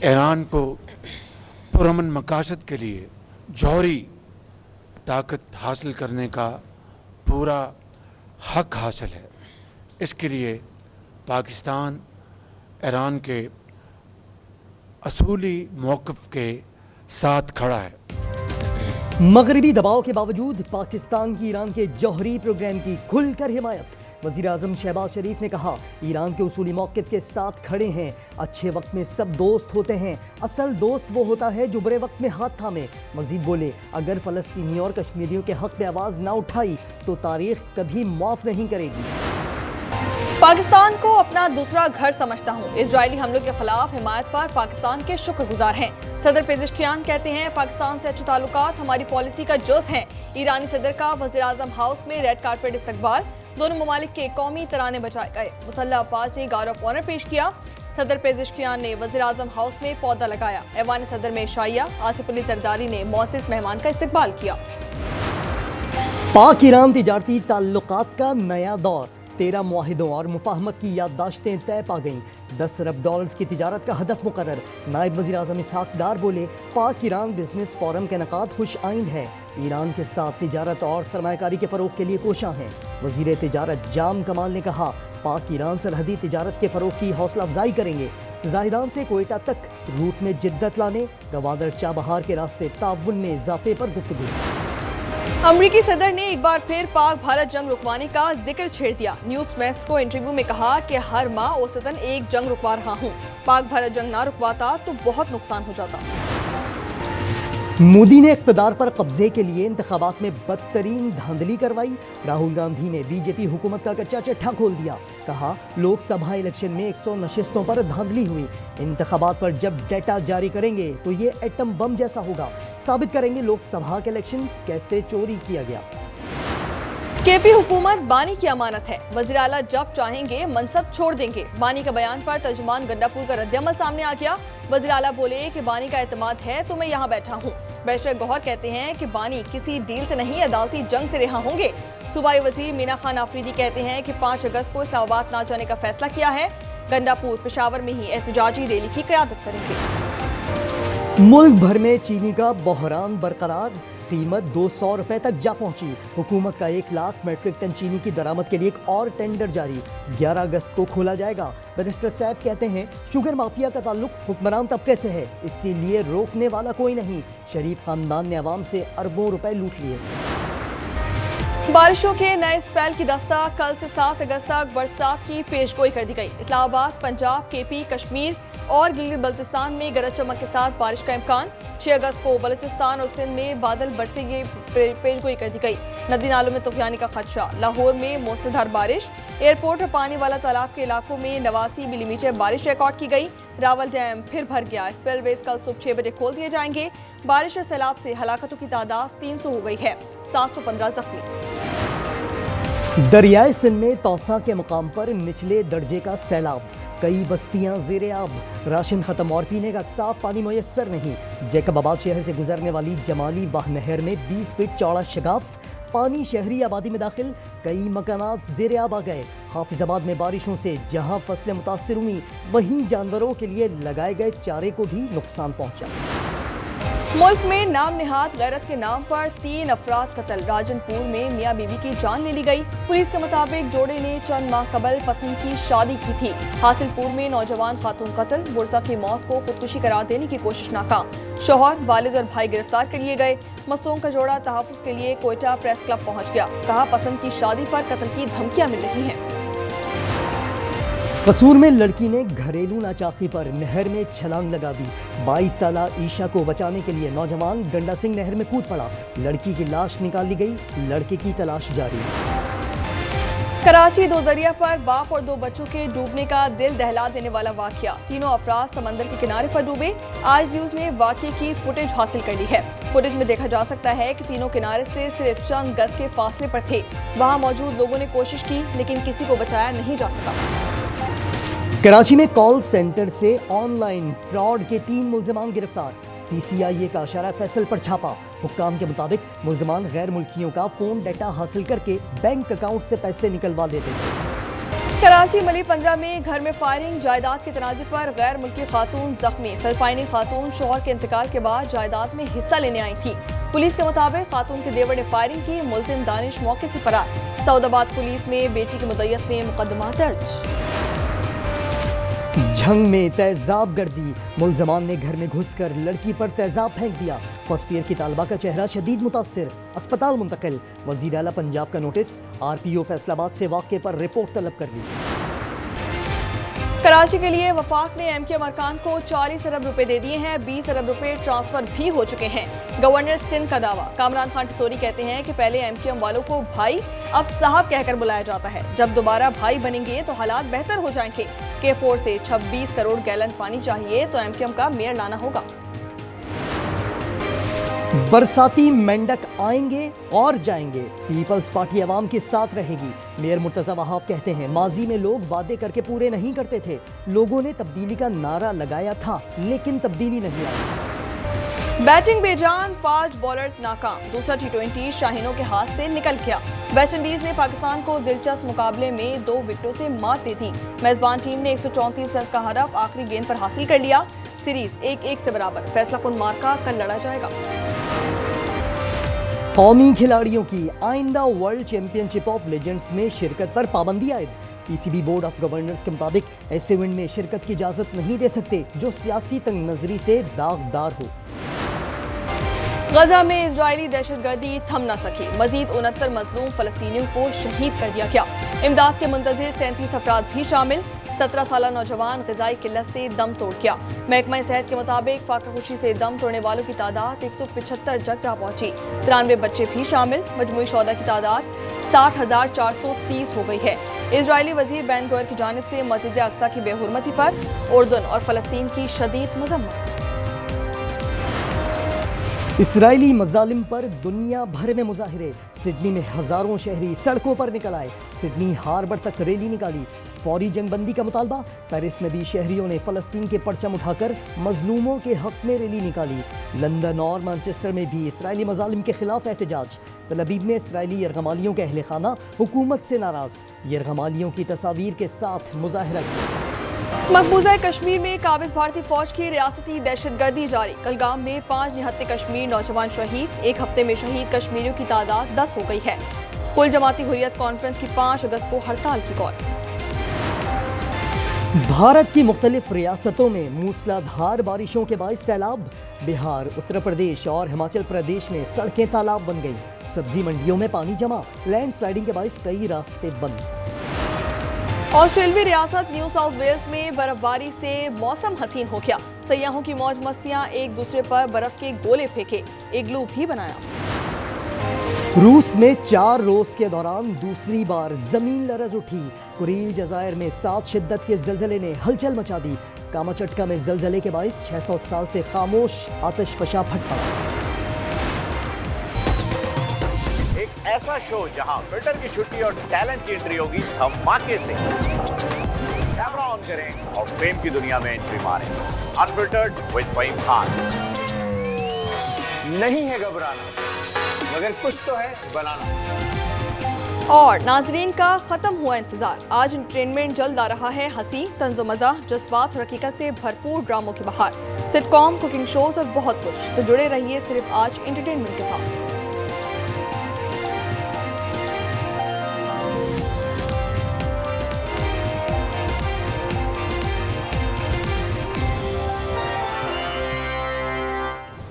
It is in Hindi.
ईरान को पुरअमन मकासद के लिए जौहरी ताकत हासिल करने का पूरा हक हासिल है। इसके लिए पाकिस्तान ईरान के असूली मौक़िफ़ के साथ खड़ा है। मगरबी दबाव के बावजूद पाकिस्तान की ईरान के जौहरी प्रोग्राम की खुलकर हिमायत। वज़ीर आज़म शहबाज शरीफ ने कहा, ईरान के उसूली मौक़िफ़ के साथ खड़े हैं। अच्छे वक्त में सब दोस्त होते हैं, असल दोस्त वो होता है जो बुरे वक्त में हाथ थामे। मजीद बोले, अगर फ़लस्तीनी और कश्मीरियों के हक़ में आवाज़ ना उठाई तो तारीख़ कभी माफ़ नहीं करेगी। पाकिस्तान को अपना दूसरा घर समझता हूँ। इजरायली हमलों के खिलाफ हिमायत पर पाकिस्तान के शुक्रगुजार हैं। सदर पेज़ेश्कियान कहते हैं, पाकिस्तान से अच्छे ताल्लुकात हमारी पॉलिसी का जुज़ हैं। ईरानी सदर का वज़ीर आज़म हाउस में रेड कारपेट इस्तकबाल। दोनों ममालिक के कौमी तराने बजाए गए। मुसल्लह अफवाज ने गार्ड ऑफ ऑनर पेश किया। सदर पेज़ेश्कियान ने वज़ीर आज़म हाउस में पौधा लगाया। ऐवान सदर में शाइया आसिफ अली जरदारी ने मौसिस मेहमान का इस्तकबाल किया। पाक ईरान तिजारती ताल्लुकात का नया दौर। 13 मुआहिदों और मुफाहमत की याददाश्तें तय पा गईं। 10 अरब डॉलर्स की तिजारत का हदफ मुकर्रर। नायब वज़ीर आज़म इसहाक डार बोले, पाक ईरान बिजनेस फोरम का इनेकाद खुश आइंद है। ईरान के साथ तिजारत और सरमायाकारी के फ़रोग के लिए कोशां हैं। वज़ीर तिजारत जाम कमाल ने कहा, पाक ईरान सरहदी तिजारत के फ़रोग की हौसला अफजाई करेंगे। ज़ाहिरान से कोयटा तक रूट में जिद्दत लाने, गवादर चाबहार के रास्ते ताउन में इजाफे पर गुफ्तगू। अमरीकी सदर ने एक बार फिर पाक भारत जंग रुकवाने का जिक्र छेड़ दिया। न्यूज़ मैक्स को इंटरव्यू में कहा कि हर माह औसतन एक जंग रुकवा रहा हूँ। पाक भारत जंग ना रुकवाता तो बहुत नुकसान हो जाता। मोदी ने इक़्तिदार पर कब्जे के लिए इंतखाबात में बदतरीन धांधली करवाई। राहुल गांधी ने बीजेपी हुकूमत का कच्चा चिट्ठा खोल दिया। कहा, लोकसभा इलेक्शन में 100 नशिस्तों पर धांधली हुई। इंतखाबात पर जब डेटा जारी करेंगे तो ये एटम बम जैसा होगा। साबित करेंगे लोकसभा के इलेक्शन कैसे चोरी किया गया। केपी हुकूमत बानी की अमानत है। वज़ीर आला जब चाहेंगे मनसब छोड़ देंगे। बानी का बयान पर तर्जुमान गंडापुर का रद्दअमल सामने आ गया। वज़ीर आला बोले कि बानी का एतमाद है तो मैं यहाँ बैठा हूँ। बैरिस्टर गौहर कहते हैं कि बानी किसी डील से नहीं, अदालती जंग से रिहा होंगे। सूबाई वज़ीर मीना खान आफरीदी कहते हैं कि 5 अगस्त को इस्लामाबाद ना जाने का फैसला किया है। गंडापुर पेशावर में ही एहतजाजी रैली की क़यादत करेंगे। मुल्क भर में चीनी का बहरान बरकरार। कीमत 200 रुपए तक जा पहुंची। हुकूमत का 1 लाख मेट्रिक टन चीनी की दरामद के लिए एक और टेंडर जारी। 11 अगस्त को खोला जाएगा। बैरिस्टर साहब कहते हैं, शुगर माफिया का ताल्लुक हुक्मरान तबके से है, इसीलिए रोकने वाला कोई नहीं। शरीफ खानदान ने अवाम से अरबों रुपए लूट लिए। बारिशों के नए स्पेल की दस्तक। कल से 7 अगस्त तक बरसात की पेशगोई कर दी गई। इस्लामाबाद, पंजाब, केपी, कश्मीर और गिलगित बल्तिस्तान में गरज चमक के साथ बारिश का इम्कान। 6 अगस्त को बलूचिस्तान और सिंध में बादल बरसेंगे, पेशगोई कर दी गई। नदी नालों में तूफानी का खदशा। लाहौर में मूसलाधार बारिश। एयरपोर्ट और पानी वाला तालाब के इलाकों में 89 मिलीमीटर बारिश रिकॉर्ड की गई। रावल डैम फिर भर गया। स्पेलवेज कल सुबह 6 बजे खोल दिए जाएंगे। बारिश और सैलाब से हलाकतों की तादाद 300 हो गई है, 715 जख्मी। दरियाए सिंध में तौसा के मुकाम पर निचले दर्जे का सैलाब। कई बस्तियां ज़ेरे आब। राशन खत्म और पीने का साफ पानी मुयस्सर नहीं। जैकबाबाद शहर से गुजरने वाली जमाली वाह नहर में 20 फीट चौड़ा शगाफ। पानी शहरी आबादी में दाखिल। कई मकानात ज़ेरे आब आ गए। हाफिजाबाद में बारिशों से जहां फसलें मुतासिर हुई, वहीं जानवरों के लिए लगाए गए चारे को भी नुकसान पहुंचा। मुल्क में नाम निहाद गैरत के नाम पर 3 अफराद कत्ल। राजनपुर में मियाँ बीवी की जान ले ली गई। पुलिस के मुताबिक जोड़े ने चंद माह कबल पसंद की शादी की थी। हासिलपुर में नौजवान खातून कत्ल। बुरसा की मौत को खुदकुशी करार देने की कोशिश नाकाम। शौहर, वालिद और भाई गिरफ्तार कर लिए गए। मसूम का जोड़ा तहफ्फुज़ के लिए कोयटा प्रेस क्लब पहुंच गया। कहा, पसंद की शादी पर कत्ल की धमकियां मिल रही हैं। कसूर में लड़की ने घरेलू नाचाकी पर नहर में छलांग लगा दी। 22 साला ईशा को बचाने के लिए नौजवान गंडा सिंह नहर में कूद पड़ा। लड़की की लाश निकाल ली गई। लड़के की तलाश जारी। कराची दो दरिया पर बाप और 2 बच्चों के डूबने का दिल दहला देने वाला वाकया। तीनों अफराद समंदर के किनारे पर डूबे। आज न्यूज ने वाकये की फुटेज हासिल कर ली है। फुटेज में देखा जा सकता है कि तीनों किनारे से सिर्फ चंद गज के फासले पर थे। वहां मौजूद लोगों ने कोशिश की, लेकिन किसी को बचाया नहीं जा सका। कराची में कॉल सेंटर से ऑनलाइन फ्रॉड के 3 मुल्जिमान गिरफ्तार। CCIA का अशारा फैसल पर छापा। हुक्काम के मुताबिक मुल्जिमान गैर मुल्कियों का फोन डाटा हासिल करके बैंक अकाउंट से पैसे निकलवा लेते थे। कराची मली 15 में घर में फायरिंग, जायदाद के तनाजे पर गैर मुल्की खातून जख्मी। फिलिपाइनी खातून शौहर के इंतकाल के बाद जायदाद में हिस्सा लेने आई थी। पुलिस के मुताबिक खातून के देवर ने फायरिंग की। मुल्जिम दानिश मौके से फरार। सऊदाबाद पुलिस में बेटी की मुद्दत में मुकदमा दर्ज। झंग में तेजाब गर्दी, मुलजमान ने घर में घुसकर लड़की पर तेजाब फेंक दिया। फर्स्ट ईयर की तालबा का चेहरा शदीद मुतासिर, अस्पताल मुंतकिल। वजीर आला पंजाब का नोटिस, RPO फैसलाबाद से वाक़े पर रिपोर्ट तलब कर ली। कराची के लिए वफाक ने MKM अरकान को 40 अरब रुपए दे दिए हैं। 20 अरब रुपए ट्रांसफर भी हो चुके हैं। गवर्नर सिंध का दावा। कामरान खान टिसोरी कहते हैं कि पहले MKM वालों को भाई अब साहब कहकर बुलाया जाता है। जब दोबारा भाई बनेंगे तो हालात बेहतर हो जाएंगे। K4 से 26 करोड़ गैलन पानी चाहिए तो MKM का मेयर लाना होगा। बरसाती मेंढक आएंगे और जाएंगे, पीपल्स पार्टी अवाम के साथ रहेगी। मेयर मुर्तजा वहाब कहते हैं माजी में लोग वादे करके पूरे नहीं करते थे। लोगों ने तब्दीली का नारा लगाया था लेकिन तब्दीली नहीं आई। बैटिंग बेजान, फास्ट बॉलर्स नाकाम। दूसरा T20 शाहीनों के हाथ से निकल गया। वेस्टइंडीज ने पाकिस्तान को दिलचस्प मुकाबले में 2 विकेटों से मात दी थी। मेजबान टीम ने 134 रन का हदफ आखिरी गेंद पर हासिल कर लिया। सीरीज 1-1 से बराबर। फैसला कुन मार्का कल लड़ा जाएगा। कौमी खिलाड़ियों की आइंदा वर्ल्ड चैंपियनशिप ऑफ लेजेंड्स में शिरकत पर पाबंदी आयद। PCB बोर्ड ऑफ गवर्नर्स के मुताबिक ऐसे इवेंट में शिरकत की इजाजत नहीं दे सकते जो सियासी तंग नजरी से दागदार हो। गजा में इजरायली दहशतगर्दी थम न सकी। मजीद 69 मजलूम फलस्तीनियों को शहीद कर दिया गया। इमदाद के मुंतजिर 37 अफराद भी शामिल। 17 साला नौजवान ग़िज़ाई किल्लत से दम तोड़ गया। महकमा सेहत के मुताबिक फाकाकुशी से दम तोड़ने वालों की तादाद 175 तक जा पहुंची। 93 बच्चे भी शामिल। मजमूई शौदा की तादाद 60,430 हो गई है। इजरायली वजीर बैन गोयर की जानिब से मस्जिद अक्सा की बेहुरमती पर उर्दन और फलस्तीन की शदीद मजम्मत। इसराइली मजालिम पर दुनिया भर में मुजाहिरे। सिडनी में हजारों शहरी सड़कों पर निकल आए। सिडनी हार्बर तक रैली निकाली। फौरी जंगबंदी का मुतालबा। पेरिस में भी शहरियों ने फलस्तीन के परचम उठाकर मजलूमों के हक में रैली निकाली। लंदन और मैनचेस्टर में भी इसराइली मजालिम के खिलाफ एहतजाज। तल अबीब में इसराइली यरगमालियों के अहले खाना हुकूमत से नाराज। यरगमालियों की तस्वीर के साथ मुजाहिरा किया। मकबूजा कश्मीर में काबिज भारतीय फौज की रियासती दहशतगर्दी जारी। कलगाम में 5 निहत्ते कश्मीर नौजवान शहीद। एक हफ्ते में शहीद कश्मीरियों की तादाद 10 हो गई है। कुल जमाती हुर्रियत कॉन्फ्रेंस की 5 अगस्त को हड़ताल की कॉल। भारत की मुख्तलिफ रियासतों में मूसलाधार बारिशों के बाइस सैलाब। बिहार, उत्तर प्रदेश और हिमाचल प्रदेश में सड़कें तालाब बन गई। सब्जी मंडियों में पानी जमा। लैंडस्लाइडिंग के बाइस कई रास्ते बंद। ऑस्ट्रेलियाई रियासत न्यू साउथ वेल्स में बर्फबारी से मौसम हसीन हो गया। सयाहों की मौज मस्तियां, एक दूसरे पर बर्फ के गोले फेंके, इग्लू भी बनाया। रूस में 4 रोज के दौरान दूसरी बार जमीन लरज उठी। कुरील जजायर में 7 शिद्दत के जलजले ने हलचल मचा दी। कामाचटका में जलजले के बाइस 600 साल से खामोश आतिशफशा फट पड़ा। ऐसा शो जहां फिल्टर की छुट्टी और टैलेंट की एंट्री होगी धमाके से। कैमरा ऑन करें और फेम की दुनिया में एंट्री मारें। Unfiltered with Faheem Khan. नहीं है घबराना, मगर कुछ तो है बनाना। और नाजरीन का खत्म हुआ इंतजार। आज एंटरटेनमेंट जल्द आ रहा है। हंसी, तंज़ो मज़ा, जज्बात और हकीकत से भरपूर ड्रामों की बहार। सिटकॉम, कुकिंग शोज और बहुत कुछ। तो जुड़े रहिए सिर्फ आज एंटरटेनमेंट के साथ।